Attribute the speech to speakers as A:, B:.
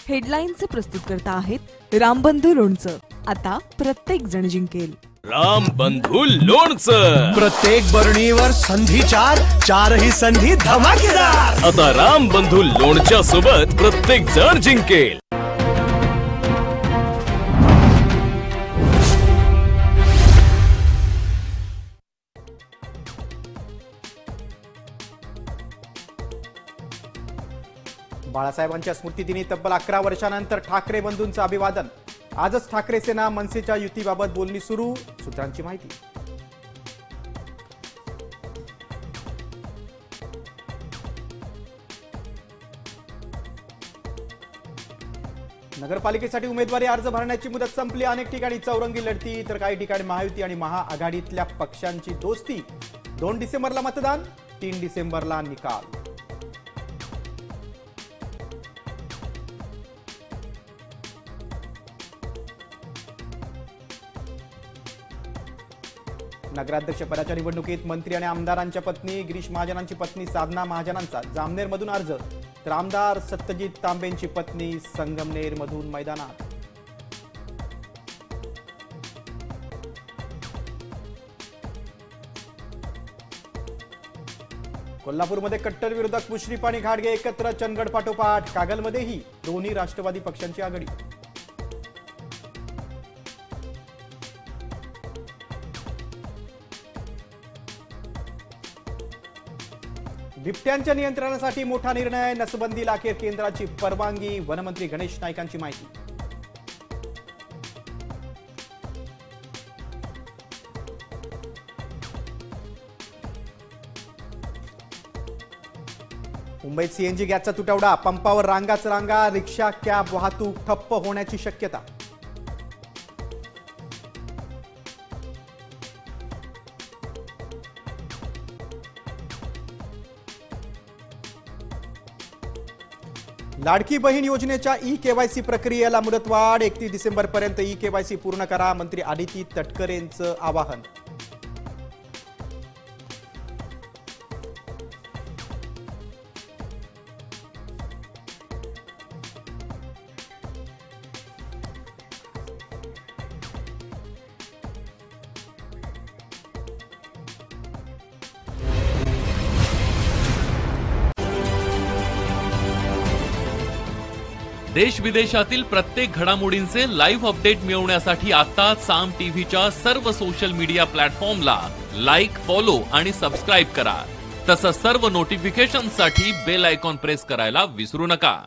A: हेडलाईनचे प्रस्तुतकर्ता आहेत रामबंधू लोणचं. आता प्रत्येक जण जिंकेल.
B: रामबंधू लोणचं.
C: प्रत्येक बरणीवर संधी चार, चारही संधी धमाकेदार.
B: आता रामबंधू लोणच्या सोबत प्रत्येक जण जिंकेल.
D: बाळासाहेबांच्या स्मृतिदिनी तब्बल 11 वर्षानंतर ठाकरे बंधूंचं अभिवादन. आजच ठाकरे सेना मनसेच्या युतीबाबत बोलणी सुरू. सूत्रांची माहिती. नगरपालिकेसाठी उमेदवारी अर्ज भरण्याची मुदत संपली. अनेक ठिकाणी चौरंगी लढती तर काही ठिकाणी महायुती आणि महाआघाडीतल्या पक्षांची दोस्ती. 2 डिसेंबरला मतदान, 3 डिसेंबरला निकाल. नगराध्यक्षपदाच्या निवडणुकीत मंत्री आणि आमदारांच्या पत्नी गिरीश महाजनांची पत्नी साधना महाजनांचा जामनेरमधून अर्ज, तर आमदार सत्यजित तांबेंची पत्नी संगमनेरमधून मैदानात. कोल्हापूरमध्ये कट्टर विरोधक मुश्रीफ आणि घाटगे एकत्र, चंदगड पाठोपाठ. कागलमध्येही दोन्ही राष्ट्रवादी पक्षांची आघाडी. बिबट्यांच्या नियंत्रणासाठी मोठा निर्णय. नसबंदीला अखेर केंद्राची परवानगी. वनमंत्री गणेश नाईकांची माहिती. मुंबईत सीएनजी गॅसचा तुटवडा. पंपावर रांगाच रांगा. रिक्षा कॅब वाहतूक ठप्प होण्याची शक्यता. लाडकी बहीण योजनेच्या ई-केवायसी प्रक्रियेला मुदतवाढ. 31 डिसेंबरपर्यंत ई-केवायसी पूर्ण करा. मंत्री आदिती तटकरेंचं आवाहन.
E: देश विदेशातील प्रत्येक घडामोडींचे लाईव्ह अपडेट मिळवण्यासाठी आता साम टीव्हीच्या सर्व सोशल मीडिया प्लॅटफॉर्मला लाईक, फॉलो आणि सबस्क्राईब करा. तसंच सर्व नोटिफिकेशनसाठी बेल आयकॉन प्रेस करायला विसरू नका.